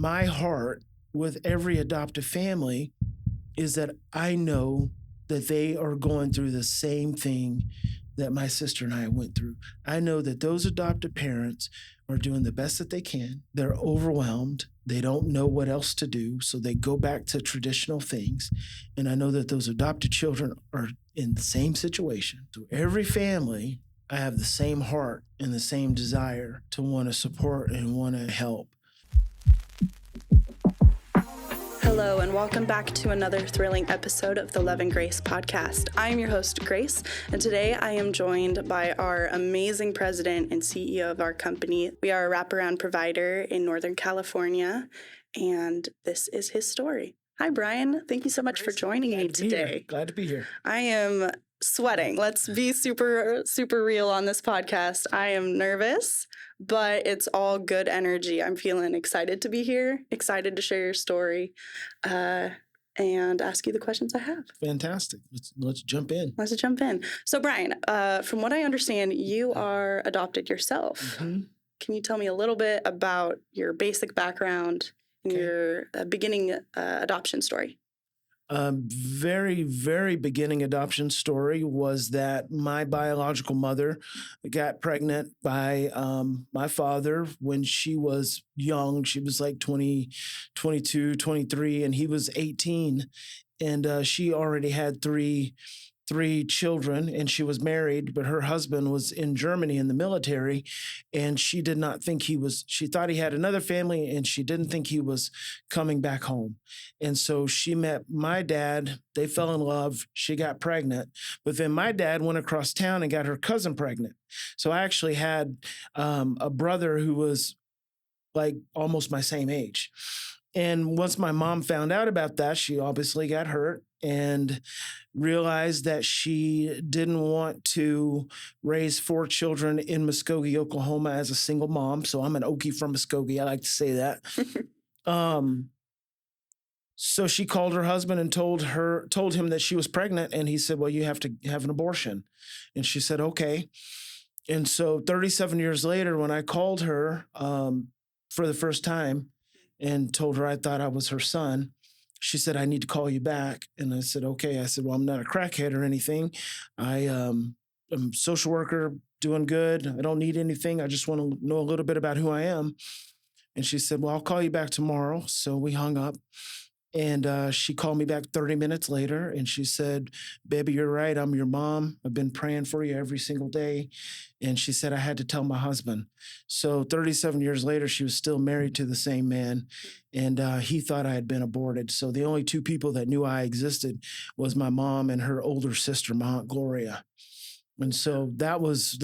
my heart with every adoptive family is that I know that they are going through the same thing that my sister and I went through. I know that those adoptive parents are doing the best that they can. They're overwhelmed. They don't know what else to do, so they go back to traditional things. And I know that those adopted children are in the same situation. So every family, I have the same heart and the same desire to want to support and want to help. Hello, and welcome back to another thrilling episode of the Love and Grace podcast. I am your host, Grace, and today I am joined by our amazing president and CEO of our company. We are a wraparound provider in Northern California, and this is his story. Hi, Bryan. Thank you so much for joining me today. Glad to be here. I am sweating. Let's be super real on this podcast. I am nervous, but it's all good energy. I'm feeling excited to be here, excited to share your story, and ask you the questions I have. Fantastic. Let's jump in. Let's jump in. So, Bryan, from what I understand, you are adopted yourself. Mm-hmm. Can you tell me a little bit about your basic background and your beginning adoption story? Very, very beginning adoption story was that my biological mother got pregnant by my father when she was young. She was like 20, 22, 23, and he was 18. And she already had three children, and she was married, but her husband was in Germany in the military, and she did not think she thought he had another family, and she didn't think he was coming back home. And so she met my dad, they fell in love, she got pregnant, but then my dad went across town and got her cousin pregnant. So I actually had a brother who was like almost my same age. And once my mom found out about that, she obviously got hurt and realized that she didn't want to raise 4 children in Muskogee, Oklahoma as a single mom. So I'm an Okie from Muskogee. I like to say that. So she called her husband and told him that she was pregnant. And he said, well, you have to have an abortion. And she said, okay. And so 37 years later, when I called her for the first time and told her I thought I was her son, she said, I need to call you back. And I said, okay. I said, well, I'm not a crackhead or anything. I'm a social worker, doing good. I don't need anything. I just want to know a little bit about who I am. And she said, well, I'll call you back tomorrow. So we hung up. And she called me back 30 minutes later, and she said, baby, you're right. I'm your mom. I've been praying for you every single day. And she said, I had to tell my husband. So 37 years later, she was still married to the same man, and he thought I had been aborted. So the only 2 people that knew I existed was my mom and her older sister, my Aunt Gloria. And so that was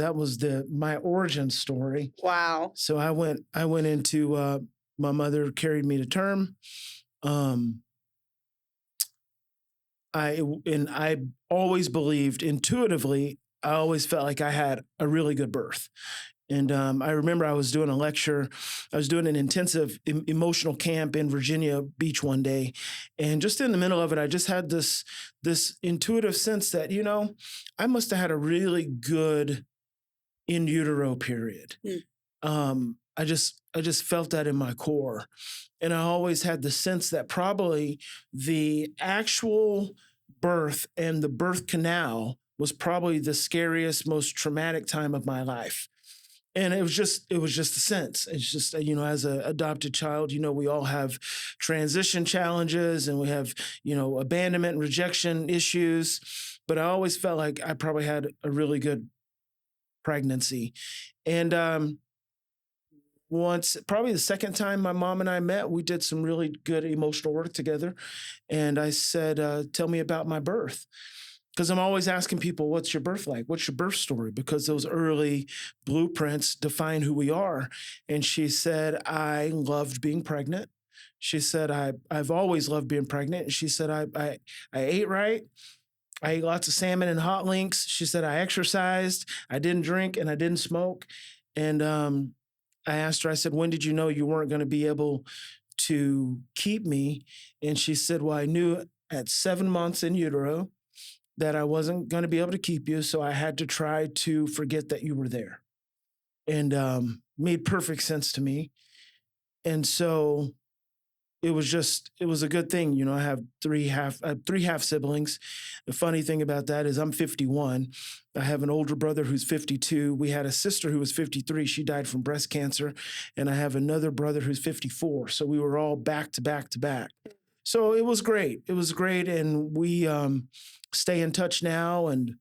my origin story. Wow. So I went into my mother carried me to term. I always believed intuitively, I always felt like I had a really good birth. And I remember I was doing a lecture. I was doing an intensive emotional camp in Virginia Beach one day. And just in the middle of it, I just had this intuitive sense that, I must have had a really good in utero period. I just felt that in my core. And I always had the sense that probably the actual birth and the birth canal was probably the scariest, most traumatic time of my life. And it was just a sense. It's just, as an adopted child, we all have transition challenges and we have, abandonment and rejection issues. But I always felt like I probably had a really good pregnancy. And once, probably the second time my mom and I met, we did some really good emotional work together. And I said, tell me about my birth. Because I'm always asking people, what's your birth like? What's your birth story? Because those early blueprints define who we are. And she said, I loved being pregnant. She said, I've always loved being pregnant. And she said, I ate right. I ate lots of salmon and hot links. She said, I exercised. I didn't drink and I didn't smoke. And I asked her, I said, when did you know you weren't going to be able to keep me? And she said, well, I knew at 7 months in utero that I wasn't going to be able to keep you. So I had to try to forget that you were there. And made perfect sense to me. And so it was a good thing. I have three half siblings. The funny thing about that is I'm 51. I have an older brother who's 52. We had a sister who was 53. She died from breast cancer. And I have another brother who's 54. So we were all back to back to back. So it was great. It was great. And we stay in touch now. And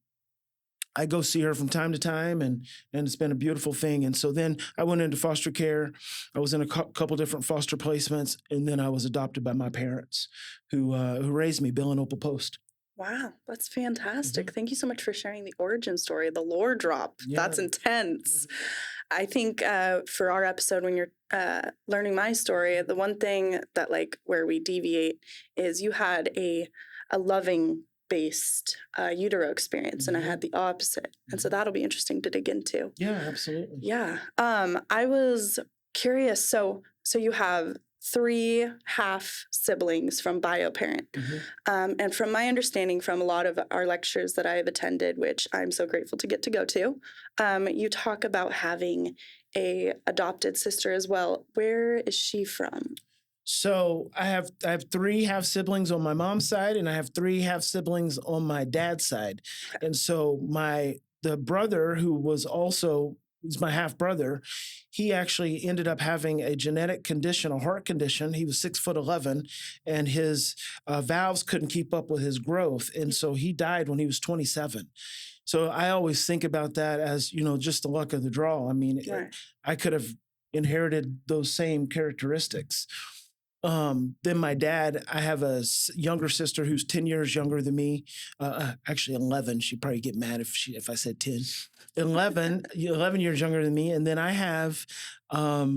I go see her from time to time, and it's been a beautiful thing. And so then I went into foster care. I was in a couple different foster placements, and then I was adopted by my parents, who raised me, Bill and Opal Post. Wow, that's fantastic. Thank you so much for sharing the origin story, the lore drop. Yeah. That's intense. I think for our episode, when you're learning my story, the one thing that where we deviate is you had a loving based utero experience, and I had the opposite. And so that'll be interesting to dig into. Yeah, absolutely. Yeah. I was curious. So you have 3 half siblings from bio parent. And from my understanding from a lot of our lectures that I have attended, which I'm so grateful to get to go to, you talk about having a adopted sister as well. Where is she from? So I have 3 half siblings on my mom's side, and I have 3 half siblings on my dad's side. And so the brother who was my half brother, he actually ended up having a genetic condition, a heart condition. He was 6'11", and his valves couldn't keep up with his growth. And so he died when he was 27. So I always think about that as, just the luck of the draw. I mean, I could have inherited those same characteristics. Then my dad, I have a younger sister who's 10 years younger than me. Actually 11. She'd probably get mad if I said 10. 11 years younger than me. And then I have a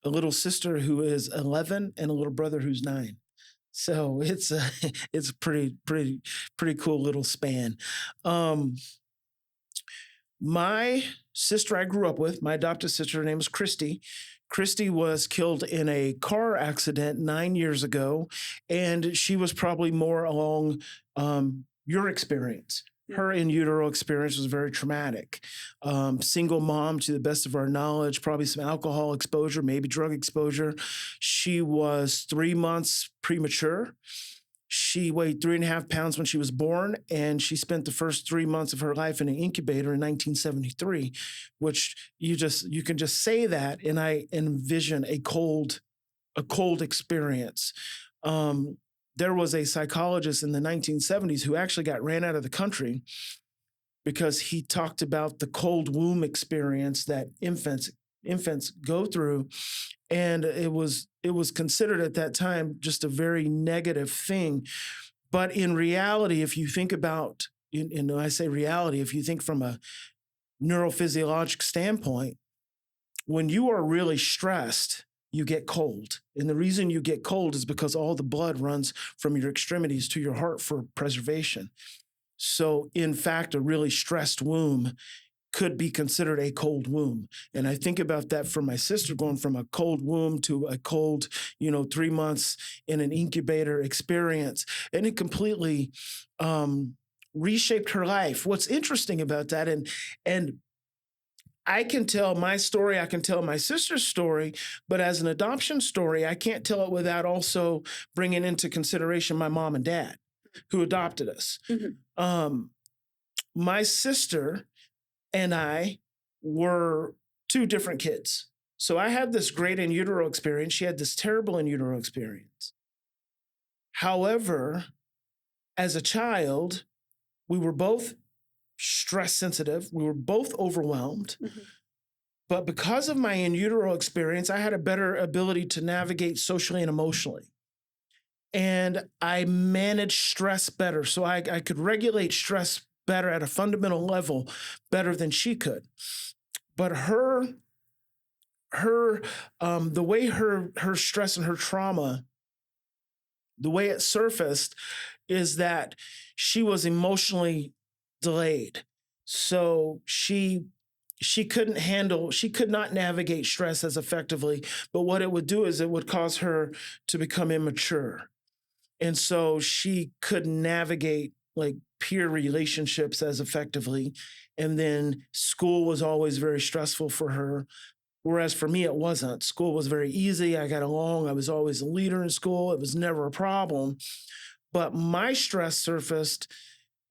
little sister who is 11 and a little brother who's 9. So it's a pretty cool little span. My sister I grew up with, my adopted sister, her name is Christy. Christy was killed in a car accident 9 years ago, and she was probably more along your experience. Her in utero experience was very traumatic. Single mom, to the best of our knowledge, probably some alcohol exposure, maybe drug exposure. She was 3 months premature. She weighed 3.5 pounds when she was born, and she spent the first 3 months of her life in an incubator in 1973, which you can just say that, and I envision a cold experience. There was a psychologist in the 1970s who actually got ran out of the country because he talked about the cold womb experience that infants go through. And it was considered at that time just a very negative thing. But in reality, if you think about, and I say reality, if you think from a neurophysiologic standpoint, when you are really stressed, you get cold. And the reason you get cold is because all the blood runs from your extremities to your heart for preservation. So in fact, a really stressed womb could be considered a cold womb. And I think about that for my sister, going from a cold womb to a cold, 3 months in an incubator experience. And it completely reshaped her life. What's interesting about that, and I can tell my story, I can tell my sister's story, but as an adoption story, I can't tell it without also bringing into consideration my mom and dad who adopted us. My sister and I were 2 different kids. So I had this great in utero experience. She had this terrible in utero experience. However, as a child, we were both stress sensitive. We were both overwhelmed. But because of my in utero experience, I had a better ability to navigate socially and emotionally. And I managed stress better. So I could regulate stress better at a fundamental level, better than she could. But the way her stress and her trauma, the way it surfaced is that she was emotionally delayed. So she could not navigate stress as effectively, but what it would do is it would cause her to become immature. And so she couldn't navigate peer relationships as effectively. And then school was always very stressful for her. Whereas for me, it wasn't. School was very easy. I got along. I was always a leader in school. It was never a problem. But my stress surfaced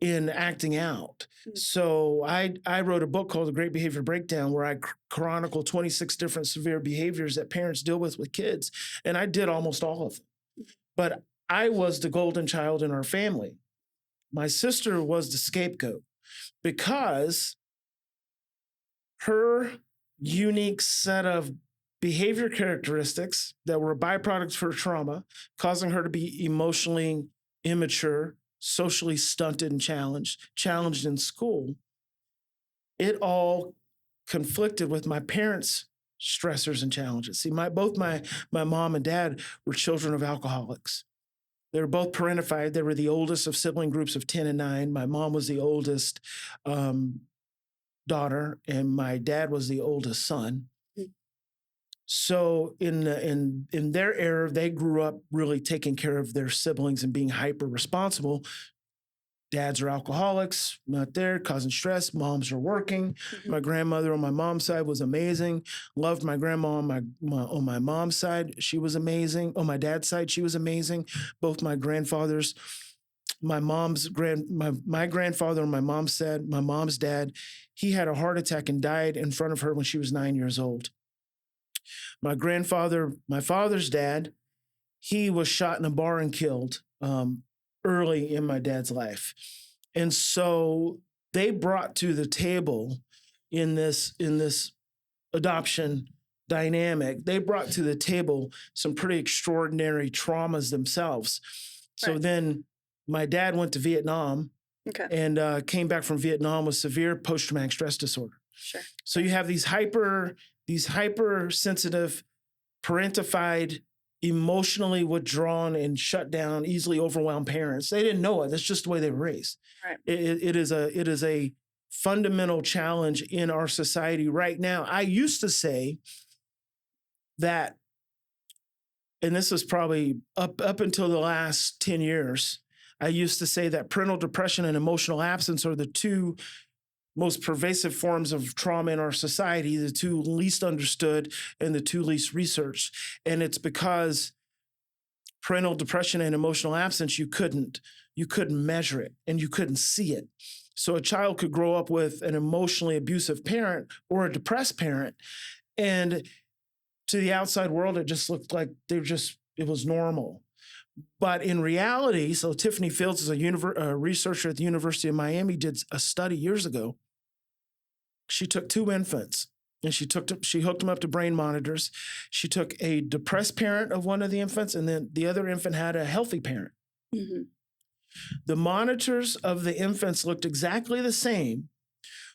in acting out. So I wrote a book called The Great Behavior Breakdown, where I chronicle 26 different severe behaviors that parents deal with kids. And I did almost all of them. But I was the golden child in our family. My sister was the scapegoat because her unique set of behavior characteristics that were byproducts of her trauma, causing her to be emotionally immature, socially stunted and challenged in school, it all conflicted with my parents' stressors and challenges. See, both my mom and dad were children of alcoholics. They were both parentified. They were the oldest of sibling groups of 10 and 9. My mom was the oldest daughter, and my dad was the oldest son. So in their era, they grew up really taking care of their siblings and being hyper responsible. Dads are alcoholics, not there, causing stress. Moms are working. My grandmother on my mom's side was amazing. Loved my grandma on my mom's side. She was amazing. On my dad's side, she was amazing. Both my grandfathers, my grandfather on my mom's side, my mom's dad, he had a heart attack and died in front of her when she was 9 years old. My grandfather, my father's dad, he was shot in a bar and killed early in my dad's life. And so they brought to the table in this adoption dynamic, they brought to the table some pretty extraordinary traumas themselves. So then my dad went to Vietnam and came back from Vietnam with severe post-traumatic stress disorder. Sure. So you have these hypersensitive, parentified, emotionally withdrawn and shut down, easily overwhelmed parents. They didn't know it. That's just the way they were raised. Right. It is a fundamental challenge in our society right now. I used to say that, and this was probably up until the last 10 years, I used to say that parental depression and emotional absence are the two most pervasive forms of trauma in our society, the two least understood and the two least researched. And it's because parental depression and emotional absence, you couldn't measure it and you couldn't see it. So a child could grow up with an emotionally abusive parent or a depressed parent, and to the outside world, it just looked like it was normal. But in reality, so Tiffany Fields is a researcher at the University of Miami, did a study years ago. She took 2 infants and she hooked them up to brain monitors. She took a depressed parent of one of the infants, and then the other infant had a healthy parent. Mm-hmm. The monitors of the infants looked exactly the same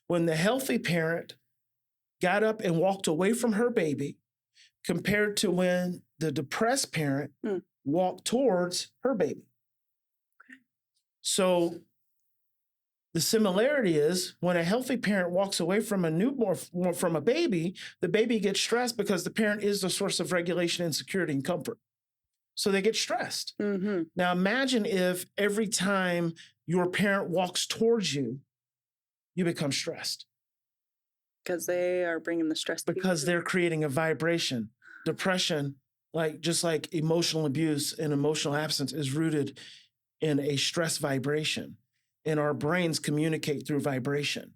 when the healthy parent got up and walked away from her baby compared to when the depressed parent walked towards her baby. Okay. So the similarity is when a healthy parent walks away from a newborn, from a baby, the baby gets stressed because the parent is the source of regulation and security and comfort. So they get stressed. Mm-hmm. Now imagine if every time your parent walks towards you, you become stressed. Because they are bringing the stress. Because they're creating a vibration. Depression, just like emotional abuse and emotional absence, is rooted in a stress vibration. And our brains communicate through vibration.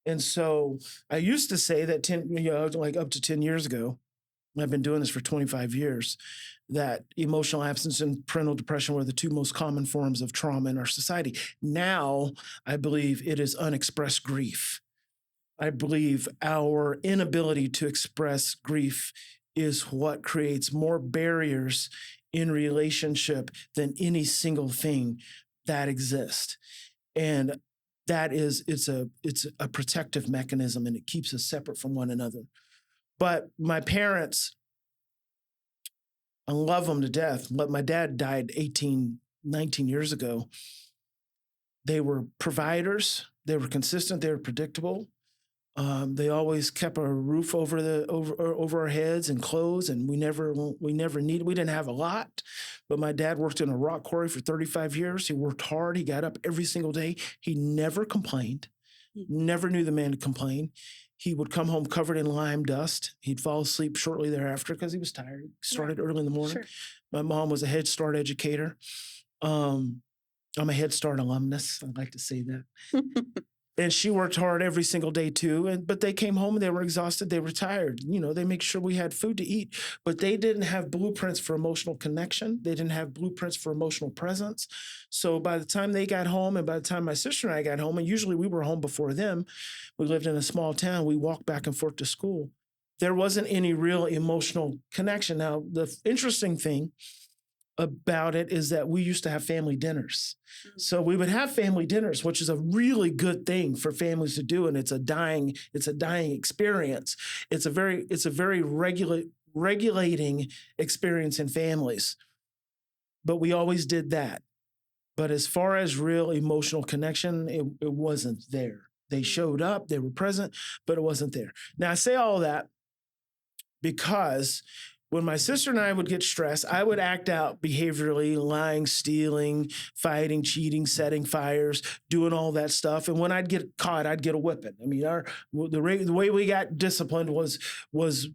And so I used to say that up to 10 years ago, I've been doing this for 25 years, that emotional absence and parental depression were the 2 most common forms of trauma in our society. Now, I believe it is unexpressed grief. I believe our inability to express grief is what creates more barriers in relationship than any single thing that exists. And that is, it's a protective mechanism, and it keeps us separate from one another. But my parents, I love them to death. But my dad died 19 years ago. They were providers. They were consistent. They were predictable. They always kept a roof over our heads and clothes, and we didn't have a lot, but my dad worked in a rock quarry for 35 years. He worked hard. He got up every single day. He never complained, never knew the man to complain. He would come home covered in lime dust. He'd fall asleep shortly thereafter because he was tired. He started early in the morning. Sure. My mom was a Head Start educator. I'm a Head Start alumnus. I like to say that. And she worked hard every single day too. But they came home and they were exhausted. They were tired. They make sure we had food to eat, but they didn't have blueprints for emotional connection. They didn't have blueprints for emotional presence. So by the time they got home and by the time my sister and I got home, and usually we were home before them, we lived in a small town. We walked back and forth to school. There wasn't any real emotional connection. Now, the interesting thing about it is that we used to have family dinners. So we would have family dinners, which is a really good thing for families to do. And it's a dying experience. It's a very regulating experience in families. But we always did that. But as far as real emotional connection, it wasn't there. They showed up, they were present, but it wasn't there. Now I say all that because when my sister and I would get stressed, I would act out behaviorally, lying, stealing, fighting, cheating, setting fires, doing all that stuff. And when I'd get caught, I'd get a whipping. I mean, the way we got disciplined was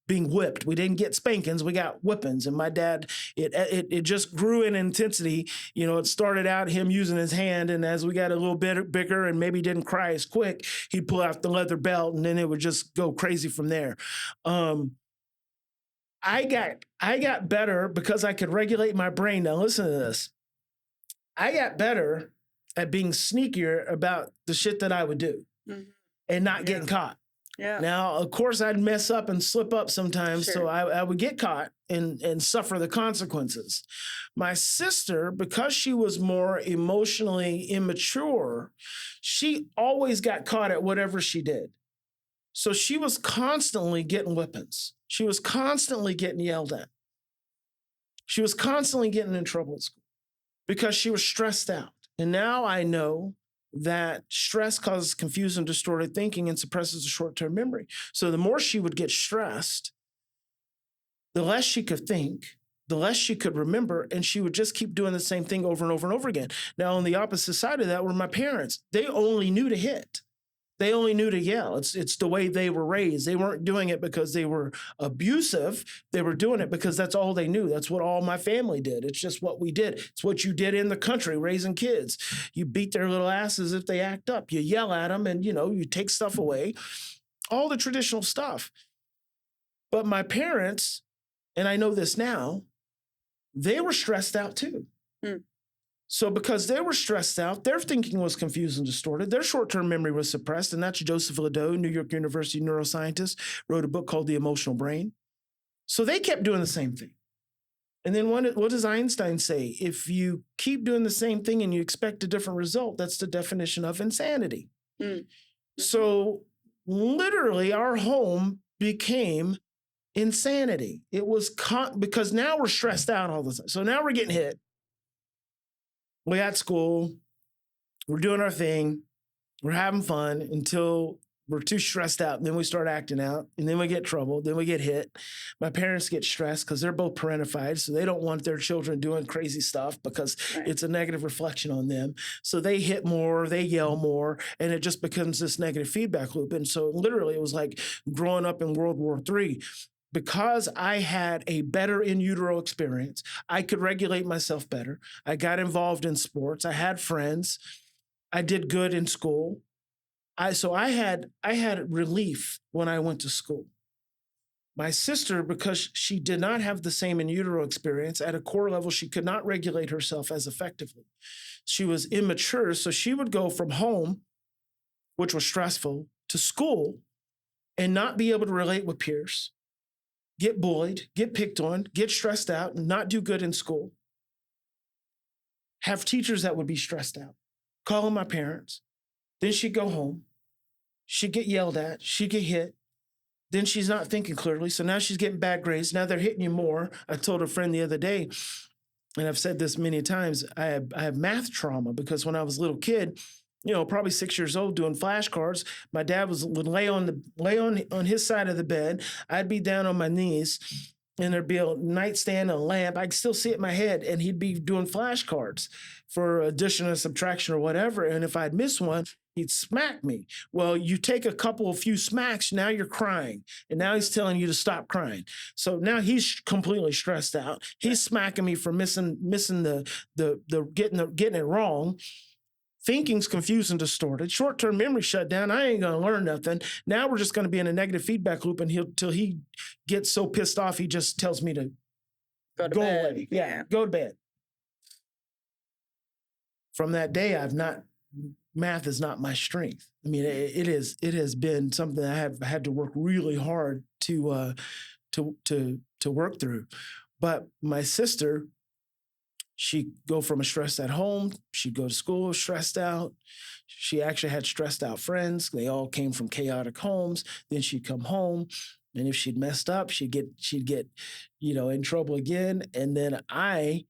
being whipped. We didn't get spankings, we got whippings. And my dad, it just grew in intensity. It started out him using his hand, and as we got a little bit bigger and maybe didn't cry as quick, he'd pull out the leather belt, and then it would just go crazy from there. I got better because I could regulate my brain. Now listen to this. I got better at being sneakier about the shit that I would do and not getting caught. Yeah. Now, of course, I'd mess up and slip up sometimes, so I would get caught and suffer the consequences. My sister, because she was more emotionally immature, she always got caught at whatever she did. So she was constantly getting whippings. She was constantly getting yelled at. She was constantly getting in trouble at school because she was stressed out. And now I know that stress causes confused and distorted thinking and suppresses the short-term memory. So the more she would get stressed, the less she could think, the less she could remember, and she would just keep doing the same thing over and over and over again. Now, on the opposite side of that were my parents. They only knew to hit. They only knew to yell. It's the way they were raised. They weren't doing it because they were abusive. They were doing it because that's all they knew. That's what all my family did. It's just what we did. It's what you did in the country raising kids. You beat their little asses if they act up. You yell at them and, you take stuff away. All the traditional stuff. But my parents, and I know this now, they were stressed out too. So because they were stressed out, their thinking was confused and distorted. Their short-term memory was suppressed. And that's Joseph Ledoux, New York University neuroscientist, wrote a book called The Emotional Brain. So they kept doing the same thing. And then what does Einstein say? If you keep doing the same thing and you expect a different result, that's the definition of insanity. So literally our home became insanity. It was because now we're stressed out all the time. So now we're getting hit. We're at school, we're doing our thing, we're having fun until we're too stressed out. And then we start acting out, and then we get trouble, then we get hit. My parents get stressed because they're both parentified, so they don't want their children doing crazy stuff because it's a negative reflection on them. So they hit more, they yell more, and it just becomes this negative feedback loop. And so literally it was like growing up in World War III. Because I had a better in utero experience, I could regulate myself better. I got involved in sports. I had friends. I did good in school. I had relief when I went to school. My sister, because she did not have the same in utero experience, at a core level, she could not regulate herself as effectively. She was immature, so she would go from home, which was stressful, to school and not be able to relate with peers. Get bullied, get picked on, get stressed out, and not do good in school. Have teachers that would be stressed out. Calling my parents. Then she'd go home. She'd get yelled at. She'd get hit. Then she's not thinking clearly. So now she's getting bad grades. Now they're hitting you more. I told a friend the other day, and I've said this many times, I have math trauma because when I was a little kid, probably 6 years old doing flashcards. My dad would lay on his side of the bed. I'd be down on my knees, and there'd be a nightstand and a lamp. I could still see it in my head, and he'd be doing flashcards for addition and subtraction or whatever. And if I'd miss one, he'd smack me. Well, you take a few smacks, now you're crying. And now he's telling you to stop crying. So now he's completely stressed out. He's smacking me for missing the getting it wrong. Thinking's confused and distorted. Short-term memory shut down. I ain't gonna learn nothing. Now we're just gonna be in a negative feedback loop, and till he gets so pissed off, he just tells me to go bed. away. Yeah, go to bed. From that day, math is not my strength. I mean, it has been something that I have had to work really hard to work through. But my sister, she'd go from a stress at home, she'd go to school stressed out. She actually had stressed out friends. They all came from chaotic homes. Then she'd come home, and if she'd messed up, she'd get in trouble again. And then I,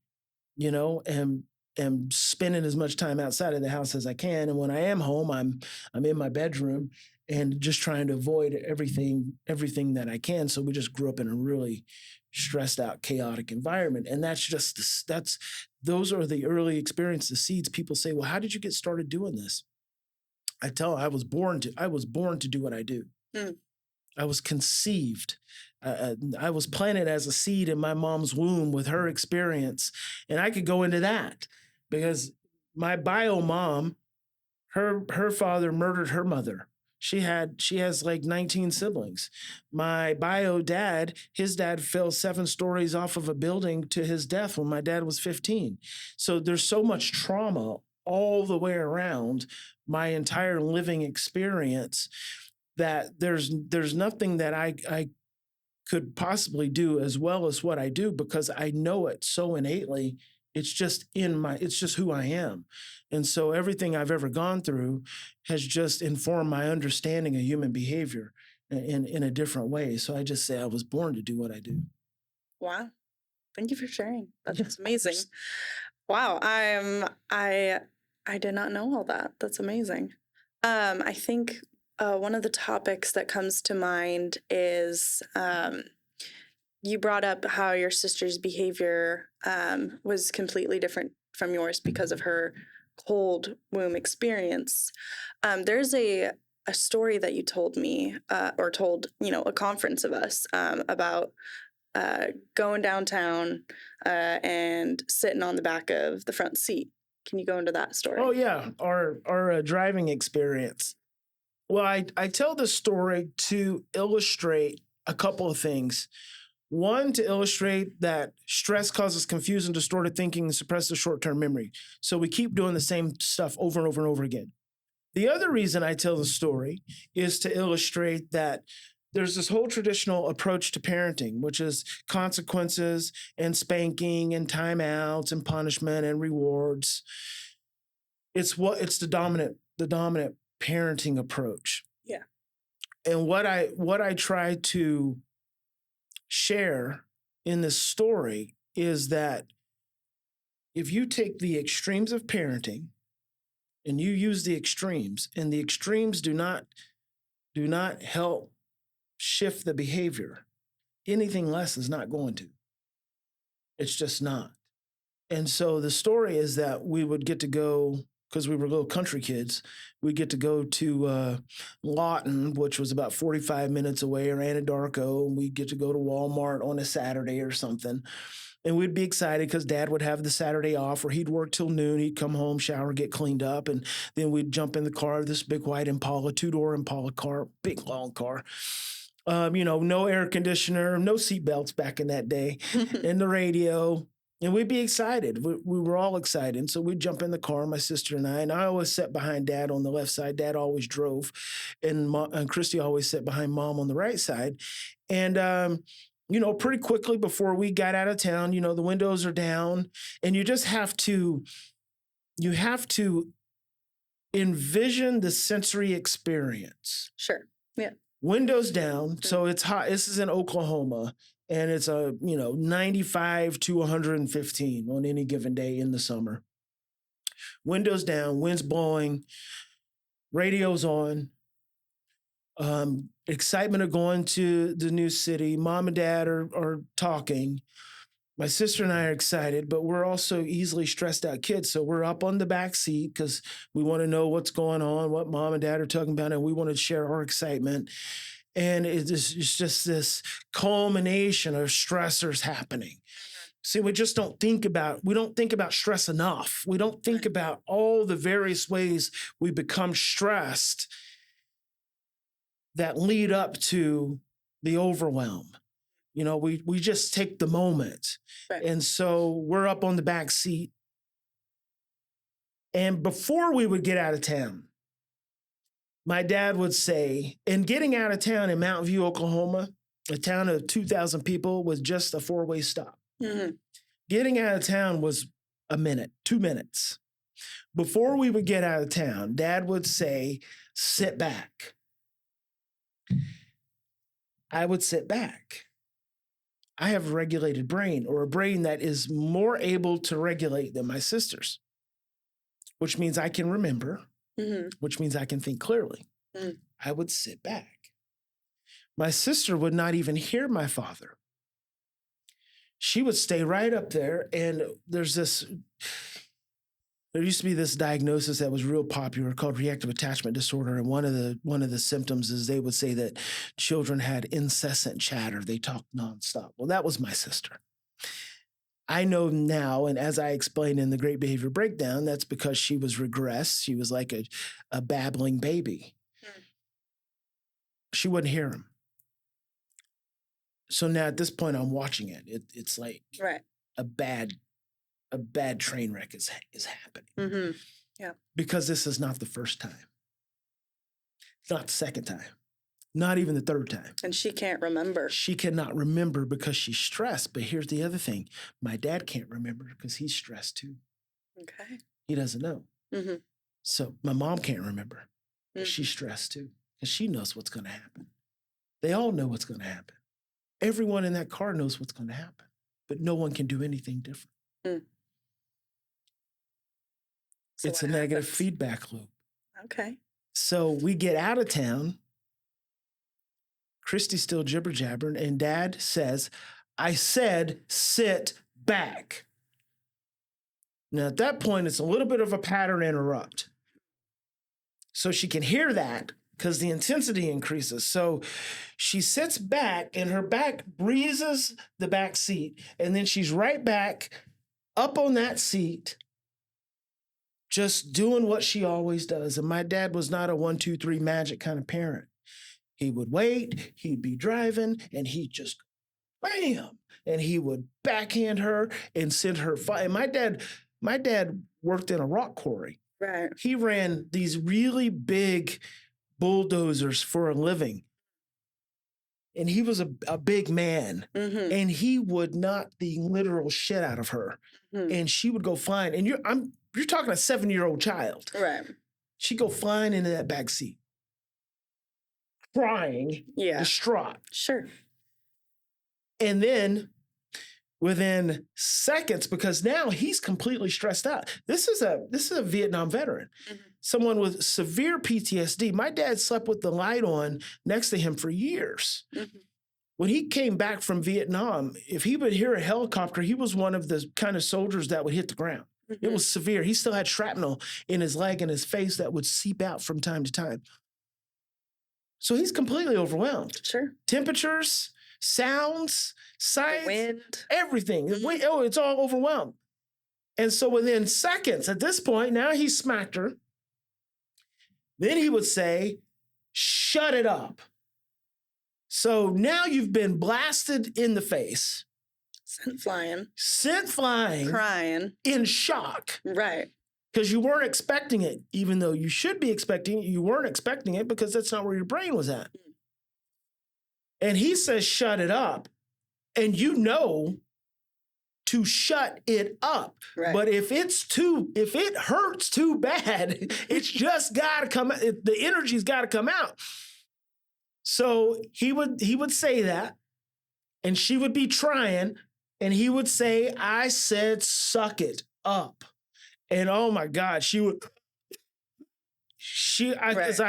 am spending as much time outside of the house as I can. And when I am home, I'm in my bedroom and just trying to avoid everything that I can. So we just grew up in a really stressed out, chaotic environment. And those are the early experiences, the seeds. People say, well, how did you get started doing this? I tell them I was born to do what I do. Mm. I was conceived. I was planted as a seed in my mom's womb with her experience. And I could go into that because my bio mom, her father murdered her mother. She has like 19 siblings. My bio dad, his dad fell 7 stories off of a building to his death when my dad was 15. So there's so much trauma all the way around my entire living experience that there's nothing that I could possibly do as well as what I do, because I know it so innately. It's just who I am. And so everything I've ever gone through has just informed my understanding of human behavior in a different way. So I just say I was born to do what I do. Wow. Thank you for sharing. That's amazing. Wow. I did not know all that. That's amazing. I think one of the topics that comes to mind is you brought up how your sister's behavior was completely different from yours because of her cold womb experience. There's a story that you told me or told, a conference of us about going downtown and sitting on the back of the front seat. Can you go into that story? Oh, yeah. Our driving experience. Well, I tell this story to illustrate a couple of things. One, to illustrate that stress causes confused and distorted thinking and suppresses short-term memory. So we keep doing the same stuff over and over and over again. The other reason I tell the story is to illustrate that there's this whole traditional approach to parenting, which is consequences and spanking and timeouts and punishment and rewards. It's the dominant parenting approach. Yeah. And what I try to share in this story is that if you take the extremes of parenting and you use the extremes, and the extremes do not help shift the behavior, anything less is not going to. It's just not. And so the story is that we would get to go, because we were little country kids, we'd get to go to Lawton, which was about 45 minutes away, or Anadarko, and we'd get to go to Walmart on a Saturday or something. And we'd be excited because Dad would have the Saturday off, or he'd work till noon. He'd come home, shower, get cleaned up, and then we'd jump in the car, this big white Impala, 2-door Impala car, big long car. No air conditioner, no seatbelts back in that day, and the radio. And we'd be excited. We were all excited. And so we'd jump in the car, my sister and I always sat behind Dad on the left side. Dad always drove. And Christy always sat behind Mom on the right side. And, pretty quickly before we got out of town, the windows are down. And you just have to envision the sensory experience. Sure. Yeah. Windows down. So it's hot. This is in Oklahoma. And it's 95 to 115 on any given day in the summer. Windows down, winds blowing, radio's on. excitement of going to the new city. Mom and dad are talking. My sister and I are excited, but we're also easily stressed out kids. So we're up on the back seat because we want to know what's going on, what mom and dad are talking about, and we want to share our excitement. And it's just this culmination of stressors happening. See, we don't think about stress enough. We don't think about all the various ways we become stressed that lead up to the overwhelm. We just take the moment. Right. And so we're up on the back seat. And before we would get out of town, my dad would say, and getting out of town in Mountain View, Oklahoma, a town of 2,000 people, was just a 4-way stop. Mm-hmm. Getting out of town was a minute, 2 minutes. Before we would get out of town, Dad would say, sit back. I would sit back. I have a regulated brain, or a brain that is more able to regulate than my sister's, which means I can remember, which means I can think clearly. I would sit back. My sister would not even hear my father. She would stay right up there, and there used to be this diagnosis that was real popular called reactive attachment disorder, and one of the symptoms is they would say that children had incessant chatter. They talked nonstop. Well, that was my sister. I know now, and as I explained in the Great Behavior Breakdown, that's because she was regressed. She was like a babbling baby. She wouldn't hear him. So now at this point, I'm watching it. It's like a bad train wreck is happening. Mm-hmm. Yeah. Because this is not the first time. It's not the second time. Not even the third time. And she can't remember. She cannot remember because she's stressed. But here's the other thing. My dad can't remember because he's stressed too. Okay. He doesn't know. Mm-hmm. So my mom can't remember. But she's stressed too because she knows what's going to happen. They all know what's going to happen. Everyone in that car knows what's going to happen. But no one can do anything different. So it's a negative feedback loop. Okay. So we get out of town. Christy's still jibber jabbering, and Dad says, I said, sit back. Now, at that point, it's a little bit of a pattern interrupt. So she can hear that because the intensity increases. So she sits back, and her back breezes the back seat, and then she's right back up on that seat, just doing what she always does. And my dad was not a 1, 2, 3 magic kind of parent. He would wait, he'd be driving, and he'd just bam, and he would backhand her and send her flying. My dad worked in a rock quarry. Right. He ran these really big bulldozers for a living. And he was a big man, and he would knock the literal shit out of her, and she would go flying. And you're talking a 7-year-old child, right? She'd go flying into that back seat, crying, distraught. Sure. And then within seconds, because now he's completely stressed out. This is a Vietnam veteran, someone with severe PTSD. My dad slept with the light on next to him for years. When he came back from Vietnam, if he would hear a helicopter, he was one of the kind of soldiers that would hit the ground. It was severe. He still had shrapnel in his leg and his face that would seep out from time to time. So he's completely overwhelmed. Sure. Temperatures, sounds, sights, wind, everything. It's all overwhelmed. And so within seconds, at this point, now he smacked her. Then he would say, shut it up. So now you've been blasted in the face. Sent flying. Crying. In shock. Right. Because you weren't expecting it, even though you should be expecting it. You weren't expecting it because that's not where your brain was at. And he says, shut it up. And you know to shut it up. Right. But if it hurts too bad, it's just got to come out. The energy's got to come out. So he would say that, and she would be trying, and he would say, I said, suck it up. And oh my God, Because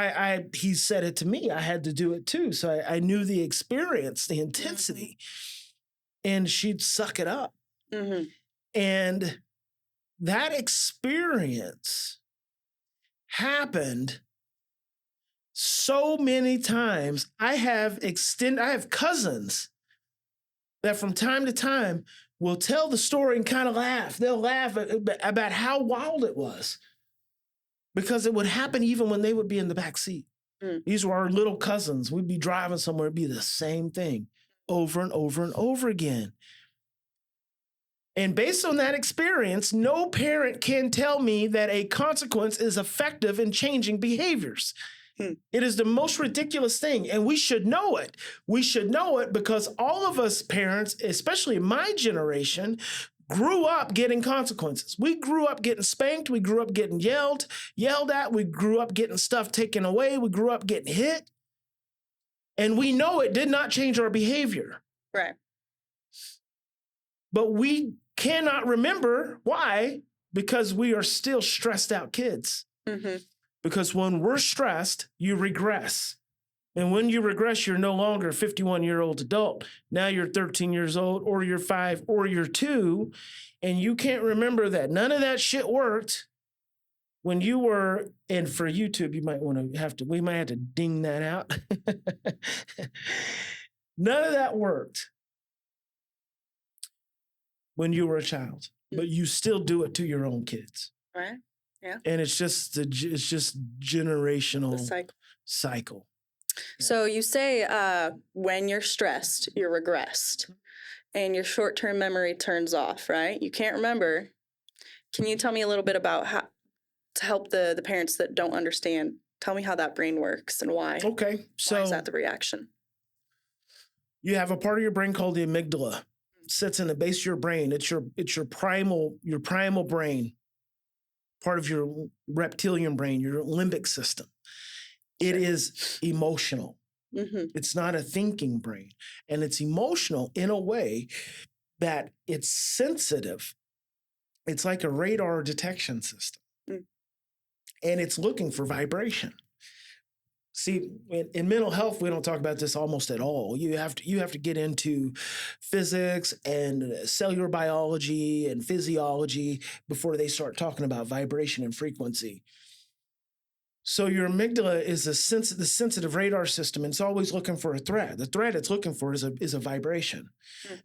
he said it to me, I had to do it too. So I knew the experience, the intensity, and she'd suck it up. Mm-hmm. And that experience happened so many times. I have cousins that from time to time will tell the story and kind of laugh. They'll laugh about how wild it was, because it would happen even when they would be in the back seat. These were our little cousins. We'd be driving somewhere, it'd be the same thing over and over and over again. And based on that experience, no parent can tell me that a consequence is effective in changing behaviors. It is the most ridiculous thing, and we should know it. We should know it because all of us parents, especially my generation, grew up getting consequences. We grew up getting spanked. We grew up getting yelled at. We grew up getting stuff taken away. We grew up getting hit. And we know it did not change our behavior. Right. But we cannot remember why, because we are still stressed out kids. Mm-hmm. Because when we're stressed, you regress. And when you regress, you're no longer a 51-year-old adult. Now you're 13 years old, or you're 5, or you're 2, and you can't remember that none of that shit worked when you were, and for YouTube, we might have to ding that out. None of that worked when you were a child, but you still do it to your own kids. Right. Yeah. And it's just generational cycle. So you say when you're stressed, you're regressed and your short-term memory turns off, right? You can't remember. Can you tell me a little bit about how to help the parents that don't understand? Tell me how that brain works and why. Okay. So why is that the reaction? You have a part of your brain called the amygdala. It sits in the base of your brain. It's your primal brain, part of your reptilian brain, your limbic system. It is emotional. Mm-hmm. It's not a thinking brain. And it's emotional in a way that it's sensitive. It's like a radar detection system. And it's looking for vibration. See, in mental health, we don't talk about this almost at all. You have to get into physics and cellular biology and physiology before they start talking about vibration and frequency. So your amygdala is the sensitive radar system, and it's always looking for a threat. The threat it's looking for is a vibration.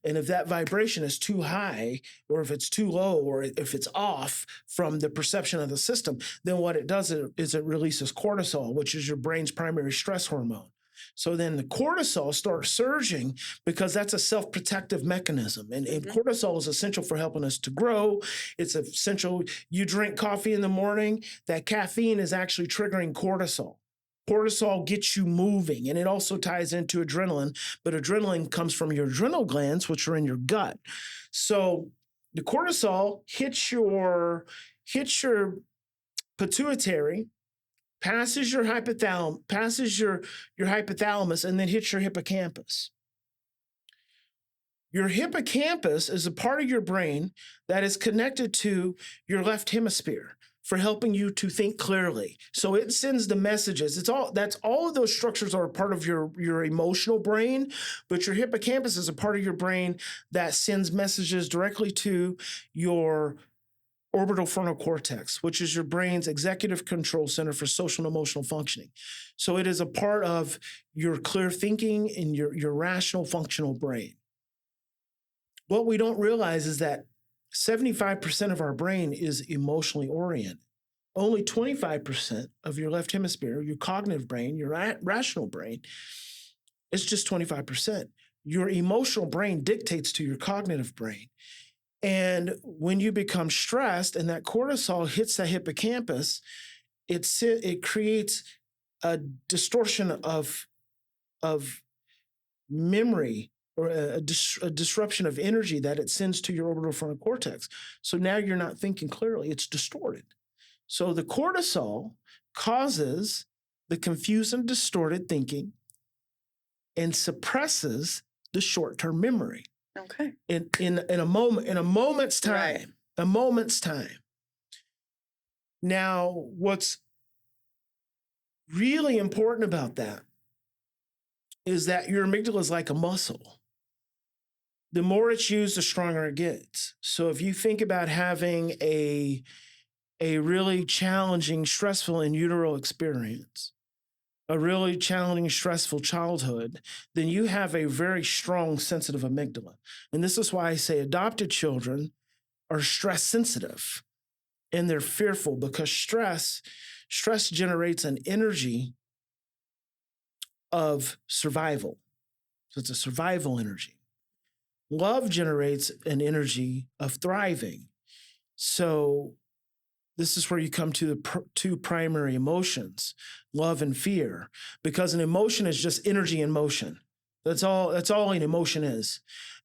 And if that vibration is too high, or if it's too low, or if it's off from the perception of the system, then what it does is it releases cortisol, which is your brain's primary stress hormone. So then the cortisol starts surging because that's a self-protective mechanism. And cortisol is essential for helping us to grow. It's essential. You drink coffee in the morning, that caffeine is actually triggering cortisol. Cortisol gets you moving, and it also ties into adrenaline, but adrenaline comes from your adrenal glands, which are in your gut. So the cortisol hits your pituitary, passes your hypothalamus, and then hits your hippocampus. Your hippocampus is a part of your brain that is connected to your left hemisphere for helping you to think clearly. So it sends the messages. All of those structures are a part of your emotional brain, but your hippocampus is a part of your brain that sends messages directly to your orbital frontal cortex, which is your brain's executive control center for social and emotional functioning. So it is a part of your clear thinking and your rational functional brain. What we don't realize is that 75% of our brain is emotionally oriented. Only 25% of your left hemisphere, your cognitive brain, your rational brain, is just 25%. Your emotional brain dictates to your cognitive brain. And when you become stressed and that cortisol hits the hippocampus, it creates a distortion of memory, or a disruption of energy that it sends to your orbital frontal cortex. So now you're not thinking clearly. It's distorted. So the cortisol causes the confused and distorted thinking and suppresses the short-term memory. Okay. In a moment's time. Right. A moment's time. Now, really important about that is that your amygdala is like a muscle. The more it's used, the stronger it gets. So if you think about having a really challenging, stressful in utero experience, a really challenging, stressful childhood, then you have a very strong, sensitive amygdala. And this is why I say adopted children are stress sensitive and they're fearful, because stress generates an energy of survival. So it's a survival energy. Love generates an energy of thriving. So this is where you come to the two primary emotions, love and fear, because an emotion is just energy in motion. That's all an emotion is.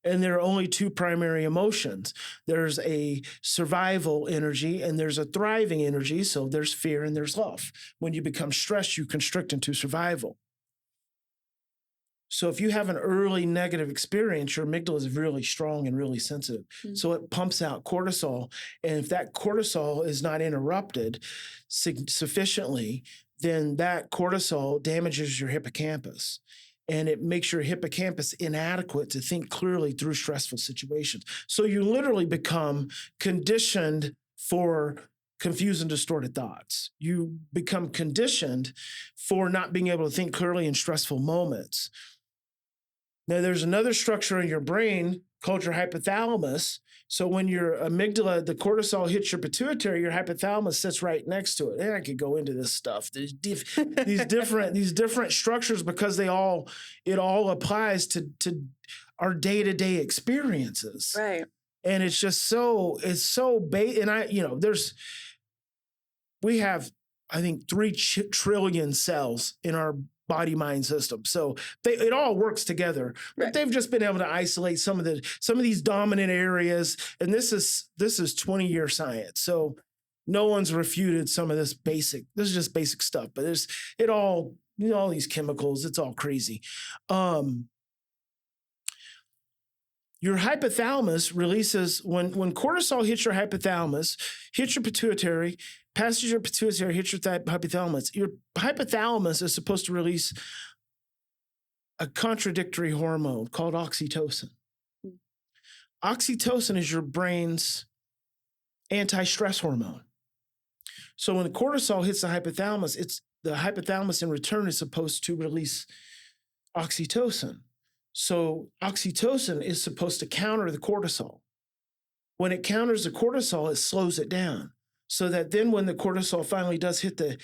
And there are only two primary emotions. There's a survival energy and there's a thriving energy. So there's fear and there's love. When you become stressed, you constrict into survival. So if you have an early negative experience, your amygdala is really strong and really sensitive. Mm-hmm. So it pumps out cortisol. And if that cortisol is not interrupted sufficiently, then that cortisol damages your hippocampus. And it makes your hippocampus inadequate to think clearly through stressful situations. So you literally become conditioned for confused and distorted thoughts. You become conditioned for not being able to think clearly in stressful moments. Now, there's another structure in your brain called your hypothalamus. So when your amygdala, the cortisol hits your pituitary, your hypothalamus sits right next to it. And I could go into this stuff. These different structures, because it all applies to our day-to-day experiences. Right. And it's just we have, I think, 3 trillion cells in our body-mind system. So it all works together, but They've just been able to isolate some of these dominant areas. And this is 20-year science. So no one's refuted some of this is just basic stuff, but all these chemicals, it's all crazy. Your hypothalamus releases, when cortisol hits your hypothalamus, hits your pituitary, passes your pituitary, hits your hypothalamus. Your hypothalamus is supposed to release a contradictory hormone called oxytocin. Oxytocin is your brain's anti-stress hormone. So when cortisol hits the hypothalamus, the hypothalamus in return is supposed to release oxytocin. So oxytocin is supposed to counter the cortisol. When it counters the cortisol, it slows it down, so that then when the cortisol finally does hit the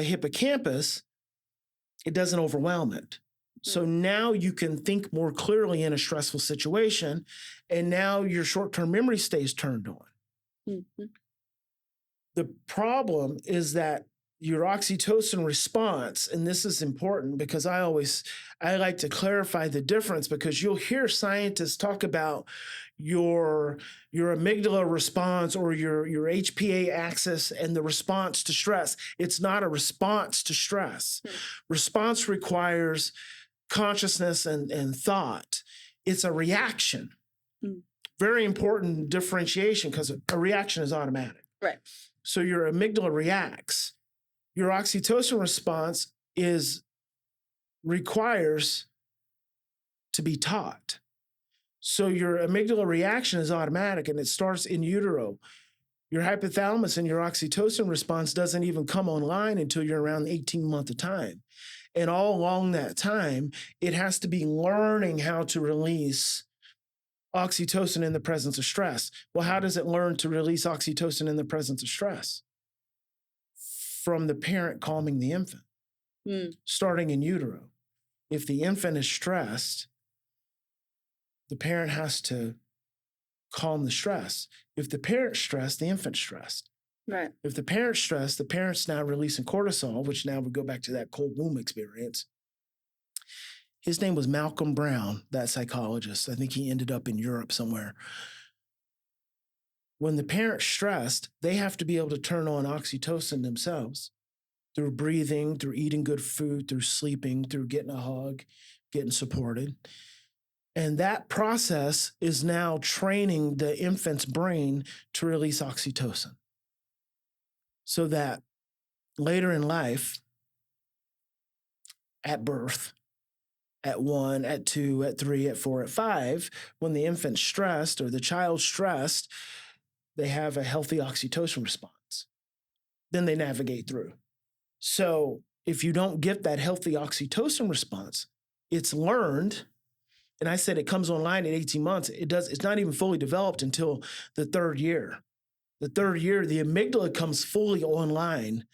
hippocampus, it doesn't overwhelm it. Mm-hmm. So now you can think more clearly in a stressful situation, and now your short-term memory stays turned on. Mm-hmm. The problem is that your oxytocin response, and this is important because I like to clarify the difference, because you'll hear scientists talk about your amygdala response or your HPA axis and the response to stress. It's not a response to stress. Mm-hmm. Response requires consciousness and thought. It's a reaction. Mm-hmm. Very important differentiation, because a reaction is automatic. Right. So your amygdala reacts. Your oxytocin response requires to be taught. So your amygdala reaction is automatic, and it starts in utero. Your hypothalamus and your oxytocin response doesn't even come online until you're around 18 months of time. And all along that time, it has to be learning how to release oxytocin in the presence of stress. Well, how does it learn to release oxytocin in the presence of stress? From the parent calming the infant, starting in utero. If the infant is stressed, the parent has to calm the stress. If the parent's stressed, the infant's stressed. Right. If the parent's stressed, the parent's now releasing cortisol, which now we go back to that cold womb experience. His name was Malcolm Brown, that psychologist. I think he ended up in Europe somewhere. When the parent's stressed, they have to be able to turn on oxytocin themselves through breathing, through eating good food, through sleeping, through getting a hug, getting supported. And that process is now training the infant's brain to release oxytocin, so that later in life, at birth, at 1, at 2, at 3, at 4, at 5, when the infant's stressed or the child's stressed, they have a healthy oxytocin response. Then they navigate through. So if you don't get that healthy oxytocin response, it's learned. And I said it comes online at 18 months. It's not even fully developed until the 3rd year. The 3rd year, the amygdala comes fully online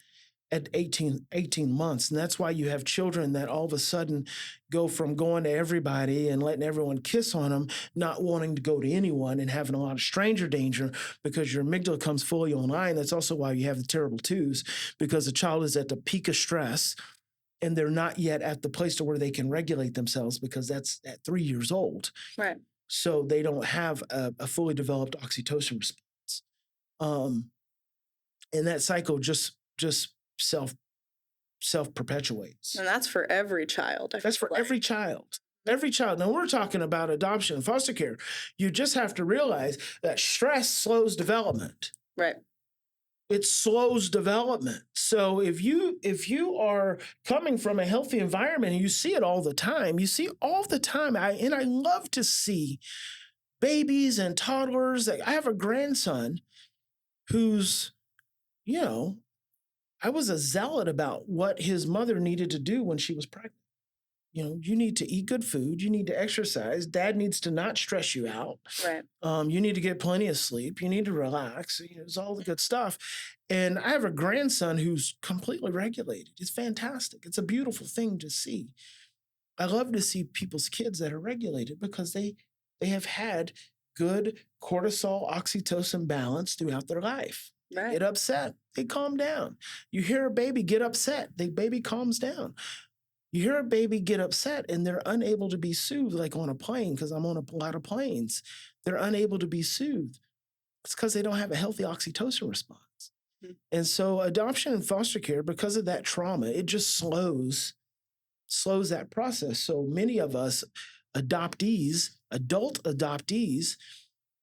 at 18 months. And that's why you have children that all of a sudden go from going to everybody and letting everyone kiss on them, not wanting to go to anyone and having a lot of stranger danger because your amygdala comes fully online. That's also why you have the terrible twos, because the child is at the peak of stress and they're not yet at the place to where they can regulate themselves, because that's at 3 years old. Right. So they don't have a fully developed oxytocin response. And that cycle just self-perpetuates. And that's for every child. That's for every child. Every child. Now, we're talking about adoption and foster care. You just have to realize that stress slows development. Right. It slows development. So if you are coming from a healthy environment, and you see it all the time, I love to see babies and toddlers. I have a grandson who's, I was a zealot about what his mother needed to do when she was pregnant. You need to eat good food. You need to exercise. Dad needs to not stress you out. Right. You need to get plenty of sleep. You need to relax. It's all the good stuff. And I have a grandson who's completely regulated. It's fantastic. It's a beautiful thing to see. I love to see people's kids that are regulated because they have had good cortisol, oxytocin balance throughout their life. Right. Get upset, they calm down. You hear a baby get upset, the baby calms down. You hear a baby get upset and they're unable to be soothed, like on a plane, because I'm on a lot of planes. They're unable to be soothed. It's because they don't have a healthy oxytocin response. Mm-hmm. And so adoption and foster care, because of that trauma, it just slows that process. So many of us adult adoptees,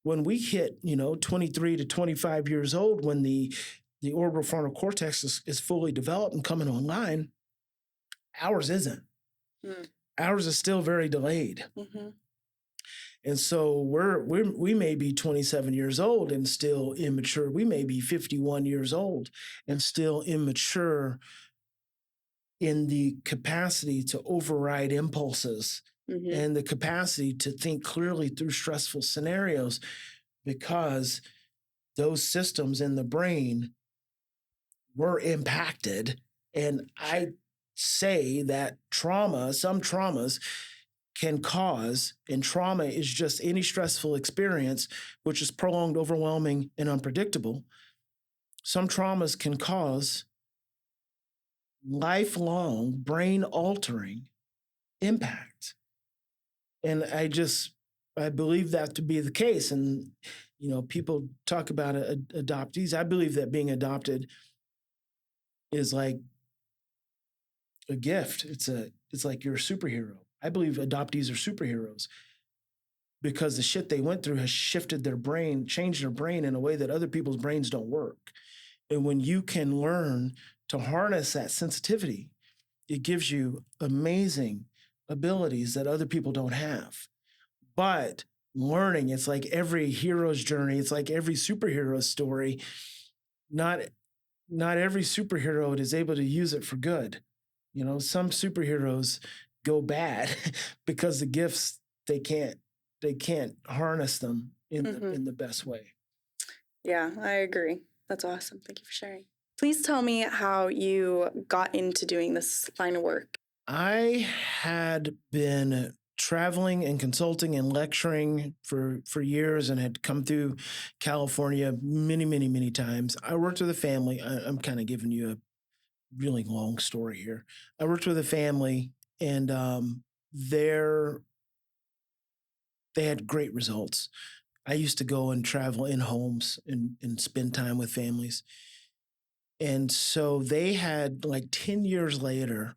when we hit, 23 to 25 years old, when the orbital frontal cortex is fully developed and coming online, ours isn't. Mm. Ours is still very delayed. Mm-hmm. And so we may be 27 years old and still immature. We may be 51 years old and still immature in the capacity to override impulses. Mm-hmm. And the capacity to think clearly through stressful scenarios, because those systems in the brain were impacted. And I say that some traumas can cause, and trauma is just any stressful experience, which is prolonged, overwhelming, and unpredictable. Some traumas can cause lifelong brain-altering impact. And I believe that to be the case. And, people talk about adoptees. I believe that being adopted is like a gift. It's like you're a superhero. I believe adoptees are superheroes because the shit they went through has shifted their brain, changed their brain in a way that other people's brains don't work. And when you can learn to harness that sensitivity, it gives you amazing abilities that other people don't have. But learning, it's like every hero's journey. It's like every superhero story. Not every superhero is able to use it for good. Some superheroes go bad because the gifts, they can't harness them in the best way. Yeah, I agree. That's awesome. Thank you for sharing. Please tell me how you got into doing this line of work. I had been traveling and consulting and lecturing for years and had come through California many, many, many times. I worked with a family. I'm kind of giving you a really long story here. I worked with a family, and they had great results. I used to go and travel in homes and spend time with families. And so they had, like 10 years later,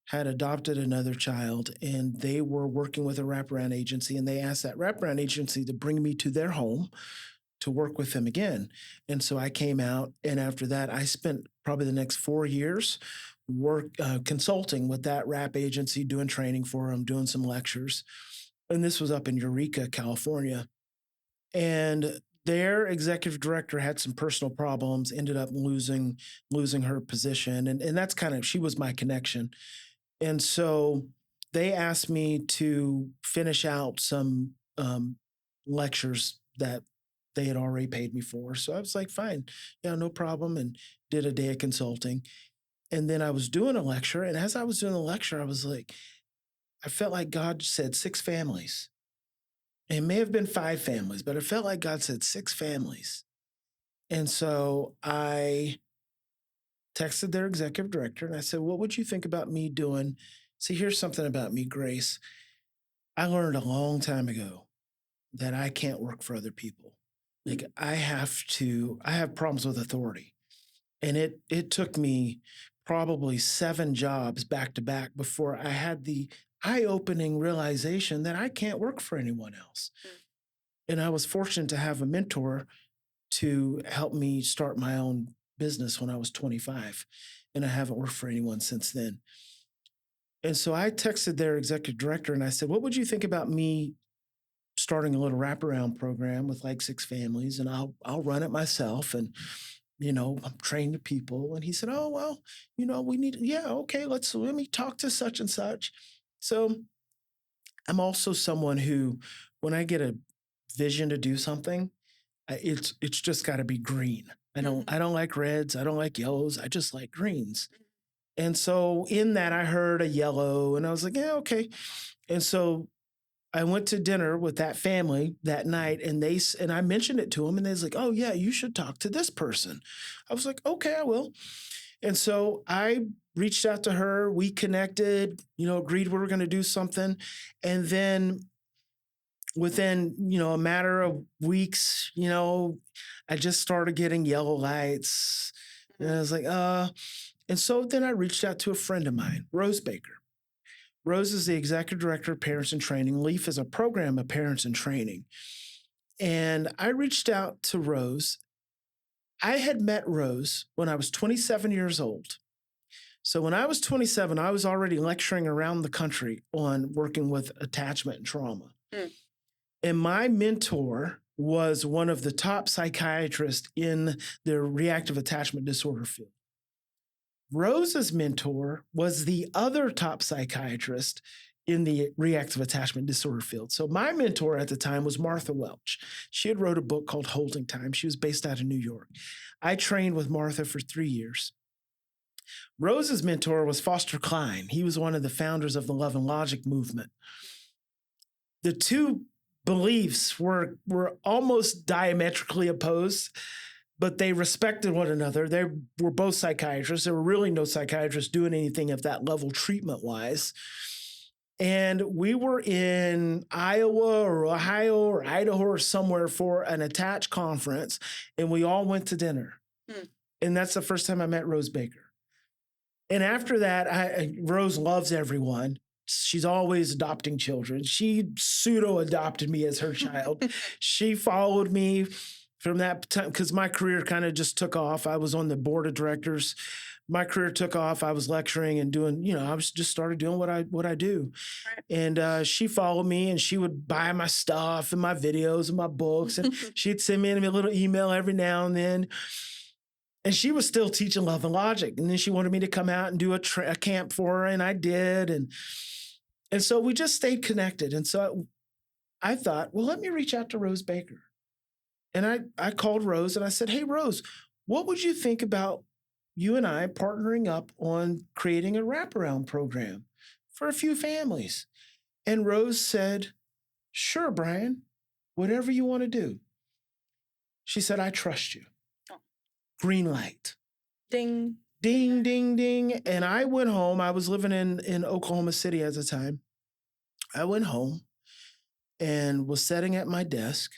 had adopted another child, and they were working with a wraparound agency, and they asked that wraparound agency to bring me to their home to work with them again. And so I came out, and after that, I spent probably the next 4 years work consulting with that rap agency, doing training for them, doing some lectures. And this was up in Eureka, California. And their executive director had some personal problems, ended up losing her position. And that's kind of, she was my connection. And so they asked me to finish out some lectures that they had already paid me for. So I was like, fine, yeah, no problem. And did a day of consulting. And then I was doing a lecture. And as I was doing the lecture, I was like, I felt like God said 6 families. It may have been 5 families, but it felt like God said 6 families. And so I texted their executive director and I said, what would you think about me doing? See, here's something about me, Grace. I learned a long time ago that I can't work for other people. Like I have problems with authority. And it took me probably 7 jobs back to back before I had the eye-opening realization that I can't work for anyone else. And I was fortunate to have a mentor to help me start my own business when I was 25. And I haven't worked for anyone since then. And so I texted their executive director and I said, what would you think about me starting a little wraparound program with like 6 families, and I'll run it myself, and I'm training the people. And he said, oh, well, okay, let me talk to such and such. So I'm also someone who, when I get a vision to do something, it's just got to be green. I don't like reds. I don't like yellows. I just like greens. And so in that, I heard a yellow and I was like, yeah, okay. And so I went to dinner with that family that night, and I mentioned it to them, and they was like, oh yeah, you should talk to this person. I was like, okay, I will. And so I reached out to her, we connected, agreed we were going to do something. And then within, a matter of weeks, I just started getting yellow lights. And I was like, and so then I reached out to a friend of mine, Rose Baker. Rose is the executive director of Parents in Training. LEAF is a program of Parents in Training. And I reached out to Rose. I had met Rose when I was 27 years old. So when I was 27, I was already lecturing around the country on working with attachment and trauma. And my mentor was one of the top psychiatrists in the reactive attachment disorder field. Rose's mentor was the other top psychiatrist in the reactive attachment disorder field. So my mentor at the time was Martha Welch. She had wrote a book called Holding Time. She was based out of New York. I trained with Martha for 3 years. Rose's mentor was Foster Cline. He was one of the founders of the Love and Logic movement. The two beliefs were almost diametrically opposed, but they respected one another. They were both psychiatrists. There were really no psychiatrists doing anything of that level treatment-wise. And we were in Iowa or Ohio or Idaho or somewhere for an attached conference, and we all went to dinner. And that's the first time I met Rose Baker. And after that, Rose loves everyone. She's always adopting children. She pseudo-adopted me as her child. She followed me from that time because my career kind of just took off. I was on the board of directors. My career took off. I was lecturing and doing, I was just started doing what I do. Right. And she followed me, and she would buy my stuff and my videos and my books. And she'd send me a little email every now and then. And she was still teaching Love and Logic. And then she wanted me to come out and do a camp for her, and I did. And so we just stayed connected. And so I thought, well, let me reach out to Rose Baker. And I called Rose and I said, hey, Rose, what would you think about you and I partnering up on creating a wraparound program for a few families? And Rose said, sure, Bryan, whatever you want to do. She said, I trust you. Green light. Ding. Ding, ding, ding. And I went home. I was living in Oklahoma City at the time. I went home and was sitting at my desk,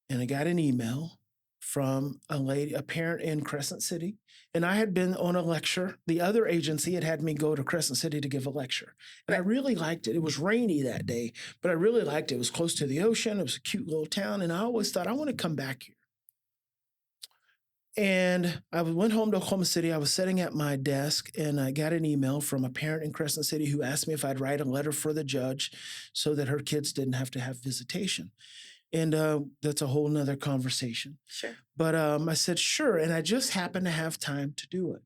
and I got an email from a parent in Crescent City. And I had been on a lecture. The other agency had me go to Crescent City to give a lecture. And I really liked it. It was rainy that day, but I really liked it. It was close to the ocean. It was a cute little town. And I always thought, I want to come back here. And I went home to Oklahoma City. I was sitting at my desk and I got an email from a parent in Crescent City who asked me if I'd write a letter for the judge so that her kids didn't have to have visitation. And that's a whole nother conversation. Sure. But I said, sure. And I just happened to have time to do it.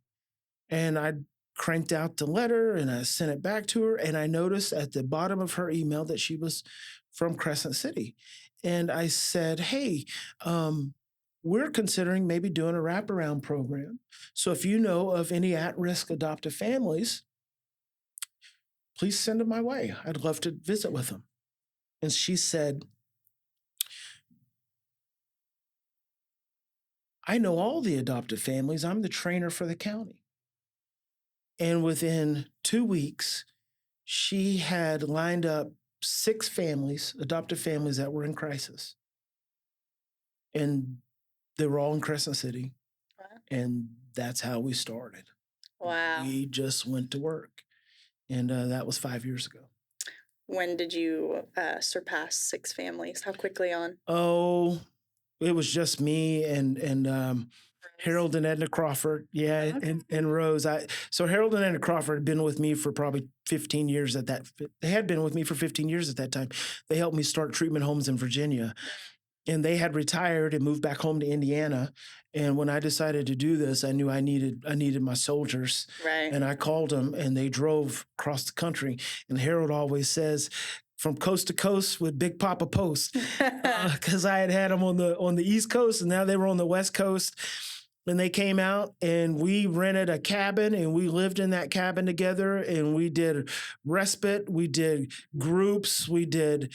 And I cranked out the letter and I sent it back to her. And I noticed at the bottom of her email that she was from Crescent City. And I said, hey, we're considering maybe doing a wraparound program. So if you know of any at-risk adoptive families, please send them my way. I'd love to visit with them. And she said, I know all the adoptive families. I'm the trainer for the county. And within 2 weeks, she had lined up 6 families, adoptive families that were in crisis. And they were all in Crescent City. Wow. And that's how we started. Wow. We just went to work. And that was 5 years ago. When did you surpass 6 families? How quickly on? Oh, it was just me and Harold and Edna Crawford. Yeah, Okay. and Rose. So Harold and Edna Crawford had been with me for probably 15 years at that. They had been with me for 15 years at that time. They helped me start treatment homes in Virginia. And they had retired and moved back home to Indiana. And when I decided to do this, I knew I needed my soldiers. Right. And I called them and they drove across the country. And Harold always says, from coast to coast with Big Papa Post, because I had them on the East Coast and now they were on the West Coast. And they came out and we rented a cabin and we lived in that cabin together and we did respite, we did groups, we did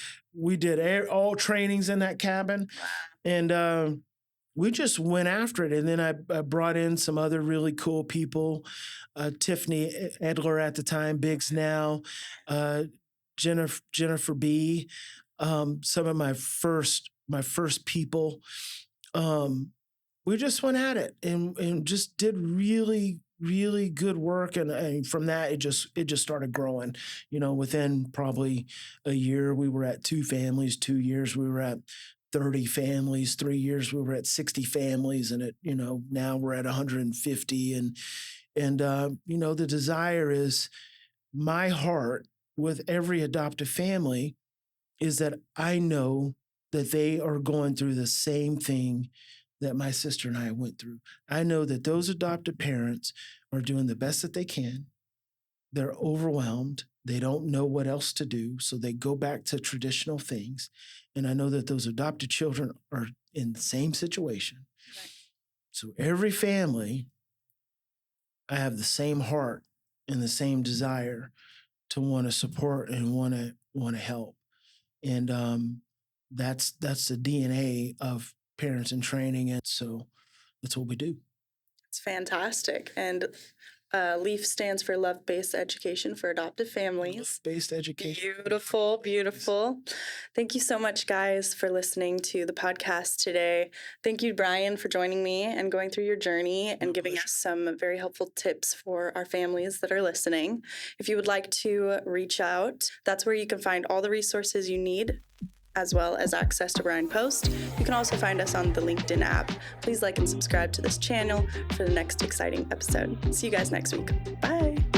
all trainings in that cabin. And we just went after it. And then I brought in some other really cool people, Tiffany Edler at the time, Biggs now, Jennifer B, some of my first people. We just went at it and just did really, really good work. And from that, it just started growing. You know, within probably a year, we were at 2 families. 2 years, we were at 30 families. 3 years, we were at 60 families. And now we're at 150. And the desire is, my heart with every adoptive family is that I know that they are going through the same thing that my sister and I went through. I know that those adopted parents are doing the best that they can. They're overwhelmed. They don't know what else to do, so they go back to traditional things. And I know that those adopted children are in the same situation. Right. So every family, I have the same heart and the same desire to want to support and want to help. And that's the DNA of parents in training. And so that's what we do. It's fantastic. And LEAF stands for Love-Based Education for Adoptive Families. Love-Based Education. Beautiful, beautiful. Thank you so much, guys, for listening to the podcast today. Thank you, Bryan, for joining me and going through your journey and giving us some very helpful tips for our families that are listening. If you would like to reach out, that's where you can find all the resources you need, as well as access to Bryan Post. You can also find us on the LinkedIn app. Please like and subscribe to this channel for the next exciting episode. See you guys next week. Bye.